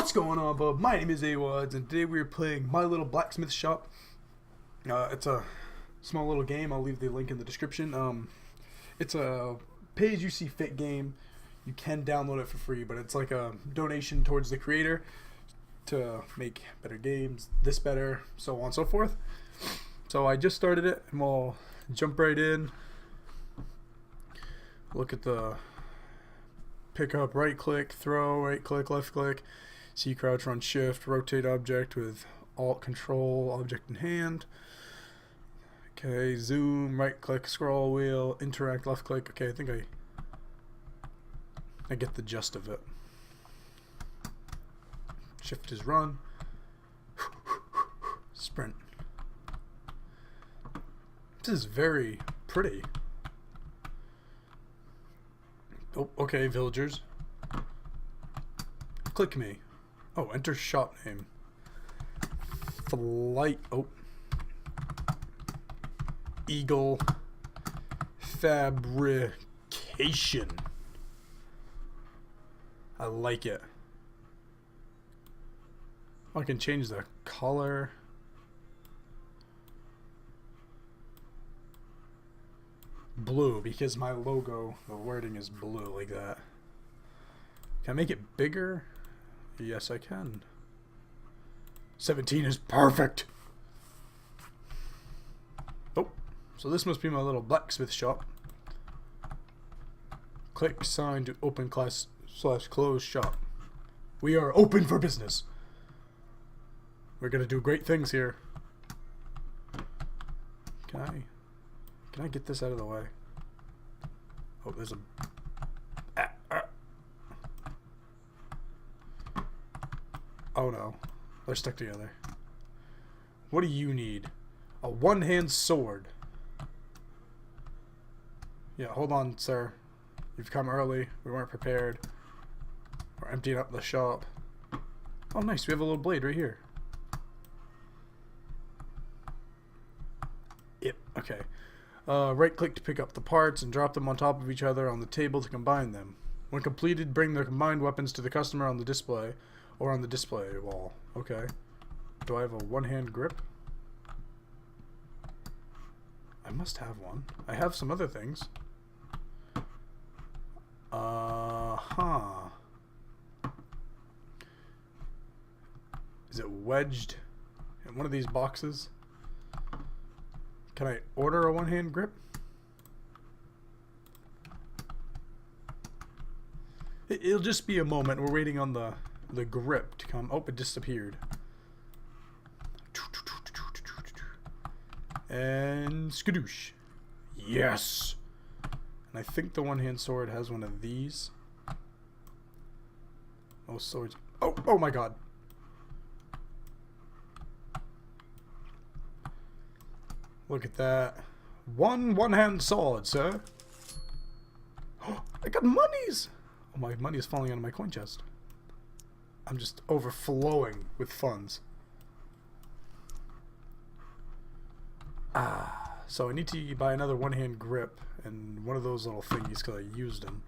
What's going on, bub? My name is Awads, and today we are playing My Little Blacksmith Shop. It's a small little game. I'll leave the link in the description. It's a pay-as-you-see-fit game. You can download it for free, but it's like a donation towards the creator to make better games, this better, so on and so forth. So I just started it, and we'll jump right in. Look at the pick up, right click, throw, right click, left click, C crouch, run shift, rotate object with alt control, object in hand. Okay, zoom, right click, scroll wheel, interact, left click. Okay, I think I get the gist of it. Shift is run. Sprint. This is very pretty. Oh, okay, villagers. Click me. Oh, enter shop name. Flight Eagle Fabrication. I like it. I can change the color. Blue, because my logo, the wording is blue like that. Can I make it bigger? Yes, I can. 17 is perfect. Oh, so this must be my little blacksmith shop. Click sign to open class / close shop. We are open for business. We're gonna do great things here. Can I get this out of the way? Oh, there's a... Oh no. They're stuck together. What do you need? A one-hand sword. Yeah, hold on, sir. You've come early. We weren't prepared. We're emptying up the shop. Oh, nice. We have a little blade right here. Yep, okay. Right click to pick up the parts and drop them on top of each other on the table to combine them. When completed, bring the combined weapons to the customer on the display or on the display wall. Okay. Do I have a one-hand grip? I must have one. I have some other things. Is it wedged in one of these boxes? Can I order a one-hand grip? It'll just be a moment. We're waiting on the grip to come. Oh, it disappeared. And skadoosh. Yes! And I think the one-hand sword has one of these. Most swords. Oh my god. Look at that. One-hand sword, sir. Oh, I got monies! Oh, my money is falling out of my coin chest. I'm just overflowing with funds. So I need to buy another one-hand grip and one of those little thingies because I used them.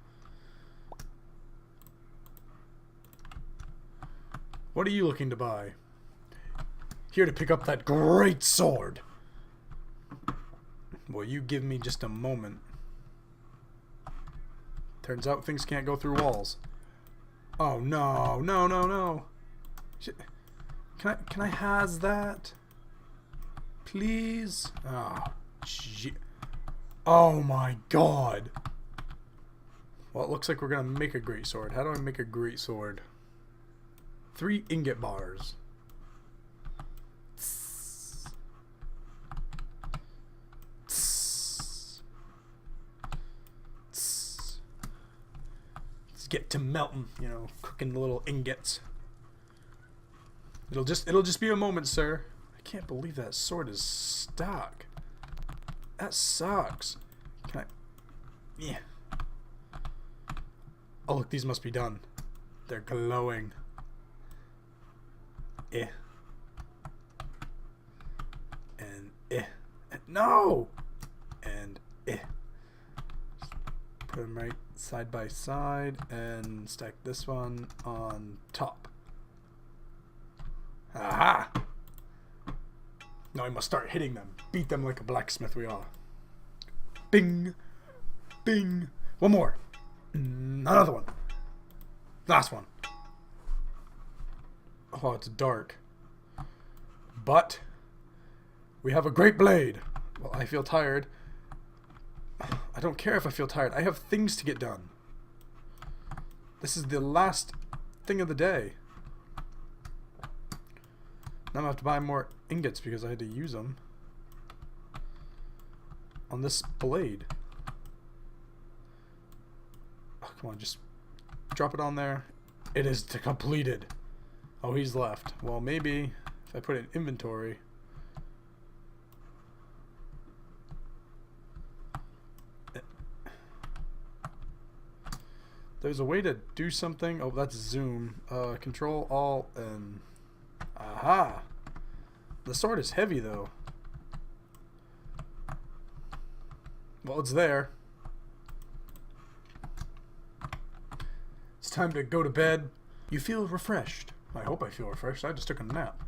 What are you looking to buy? Here to pick up that great sword. Well, you give me just a moment. Turns out things can't go through walls. Oh no, no, no, no. Can I has that? Please? Oh, gee. Oh my god. Well, it looks like we're gonna make a great sword. How do I make a great sword? 3 ingot bars. Get to melting, you know, cooking the little ingots. It'll just be a moment, sir. I can't believe that sword is stuck. That sucks. Can I? Yeah. Oh look, these must be done. They're glowing. And no. And put them right side by side and stack this one on top. Aha! Now we must start hitting them. Beat them like a blacksmith we are. Bing! Bing! One more. Another one. Last one. Oh, it's dark. But we have a great blade. Well, I feel tired. I don't care if I feel tired. I have things to get done. This is the last thing of the day. Now I'm going to have to buy more ingots because I had to use them on this blade. Oh, come on, just drop it on there. It is completed. Oh, he's left. Well, maybe if I put it in inventory. There's a way to do something. Oh, that's zoom. Control, Alt, and... Aha! The sword is heavy, though. Well, it's there. It's time to go to bed. You feel refreshed. I hope I feel refreshed. I just took a nap.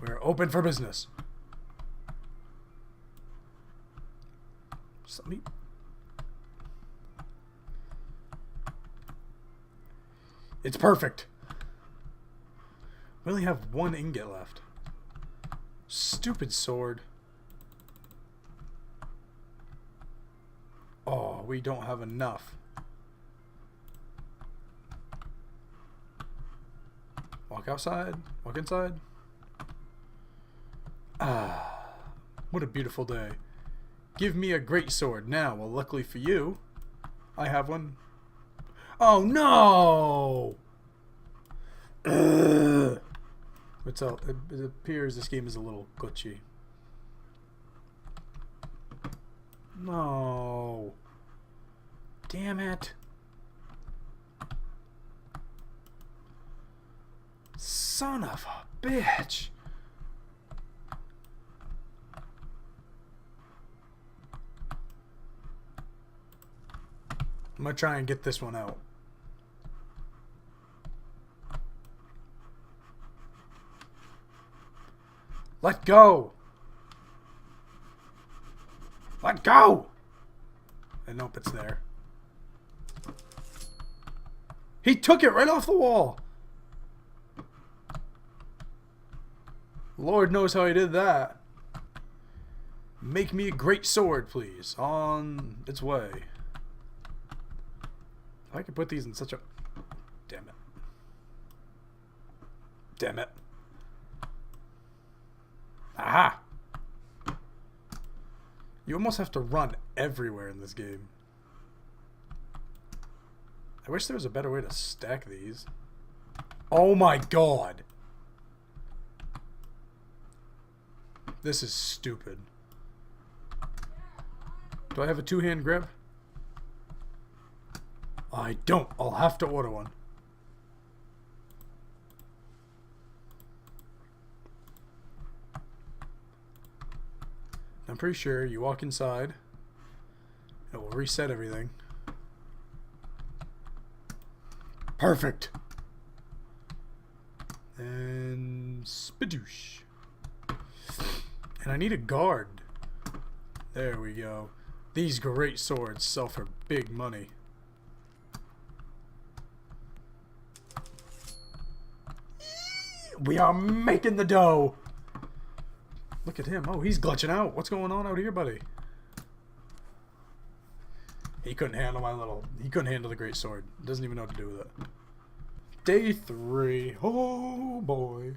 We're open for business. Just let me... It's perfect. We only have one ingot left. Stupid sword. Oh, we don't have enough. Walk outside. Walk inside. Ah, what a beautiful day. Give me a great sword now. Well, luckily for you, I have one. Oh no! What's up? It appears this game is a little glitchy. No. Damn it. Son of a bitch. I'm gonna try and get this one out. Let go! Let go! And nope, it's there. He took it right off the wall! Lord knows how he did that. Make me a great sword, please. On its way. I could put these in such a... Damn it. Damn it. Aha! You almost have to run everywhere in this game. I wish there was a better way to stack these. Oh my god! This is stupid. Do I have a two-hand grip? I don't. I'll have to order one. I'm pretty sure you walk inside, it will reset everything. Perfect. And spidoosh. And I need a guard. There we go. These great swords sell for big money. We are making the dough. Look at him. Oh, he's glitching out. What's going on out here, buddy? He couldn't handle my little... He couldn't handle the great sword. Doesn't even know what to do with it. Day 3. Oh, boy.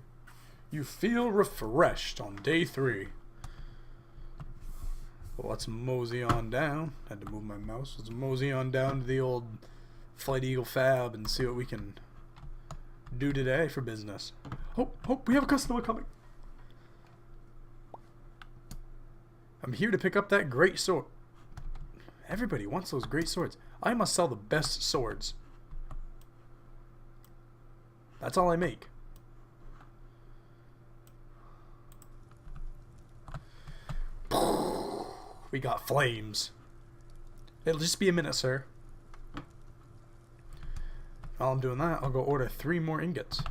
You feel refreshed on day 3. Well, let's mosey on down. Had to move my mouse. Let's mosey on down to the old Flight Eagle Fab and see what we can do today for business. Oh, we have a customer coming. I'm here to pick up that great sword. Everybody wants those great swords. I must sell the best swords. That's all I make. We got flames. It'll just be a minute, sir. While I'm doing that, I'll go order 3 more ingots.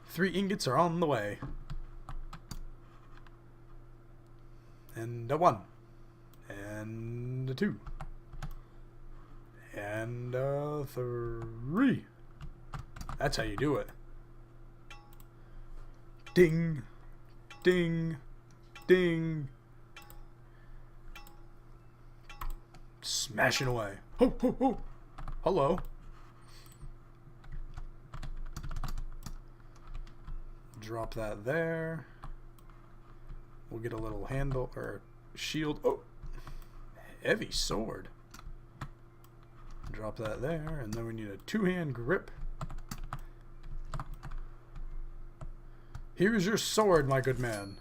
Three ingots are on the way. And a 1. And a 2. And a 3. That's how you do it. Ding. Ding. Ding. Smashing away. Ho, ho, ho. Hello. Drop that there. We'll get a little handle or shield. Oh, heavy sword. Drop that there, and then we need a 2-hand grip. Here's your sword, my good man.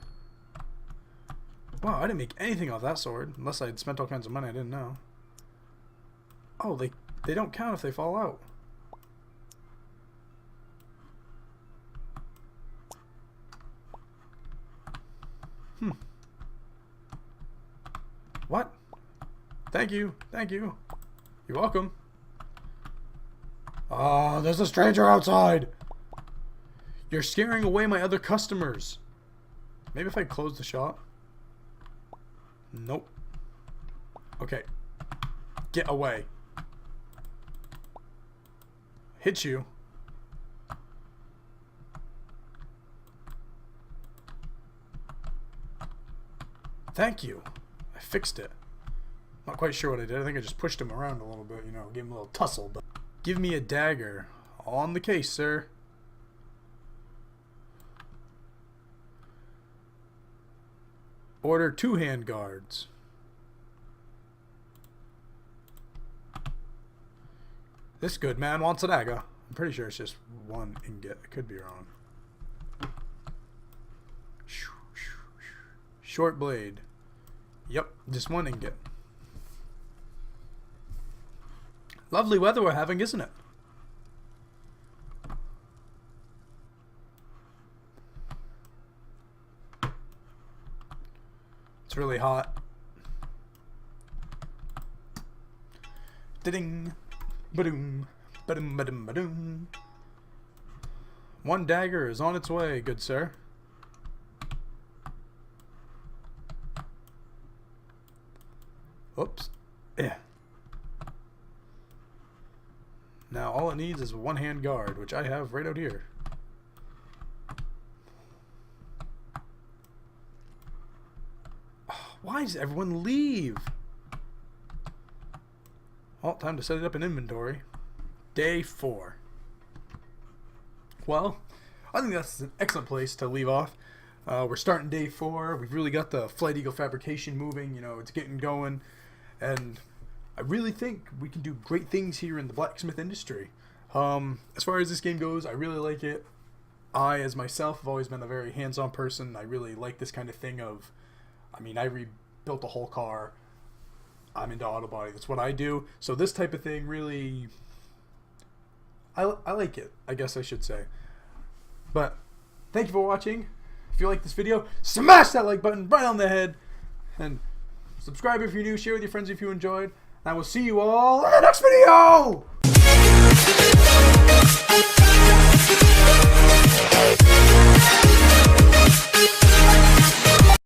Wow, I didn't make anything off that sword, unless I had spent all kinds of money I didn't know. Oh, they don't count if they fall out. What? Thank you. Thank you. You're welcome. Ah, there's a stranger outside. You're scaring away my other customers. Maybe if I close the shop. Nope. Okay. Get away. Hit you. Thank you. I fixed it. Not quite sure what I did. I think I just pushed him around a little bit, you know, gave him a little tussle. But give me a dagger. On the case, sir. Order 2 hand guards. This good man wants a dagger. I'm pretty sure it's just 1 ingot. I could be wrong. Short blade. Yep, just 1 ingot. Lovely weather we're having, isn't it? It's really hot. Da-ding. Ba-doom. Ba-doom, ba-doom, ba-doom. 1 dagger is on its way, good sir. Oops. Yeah. Now all it needs is a 1-hand guard, which I have right out here. Oh, why does everyone leave? Well, time to set it up in inventory. Day 4. Well, I think that's an excellent place to leave off. We're starting day 4. We've really got the Flight Eagle Fabrication moving. You know, it's getting going. And I really think we can do great things here in the blacksmith industry. As far as this game goes, I really like it. I, as myself, have always been a very hands-on person. I really like this kind of thing of, I mean, I rebuilt a whole car. I'm into auto body. That's what I do. So this type of thing really, I like it, I guess I should say. But thank you for watching. If you like this video, smash that like button right on the head. And subscribe if you're new. Share with your friends if you enjoyed. I will see you all in the next video!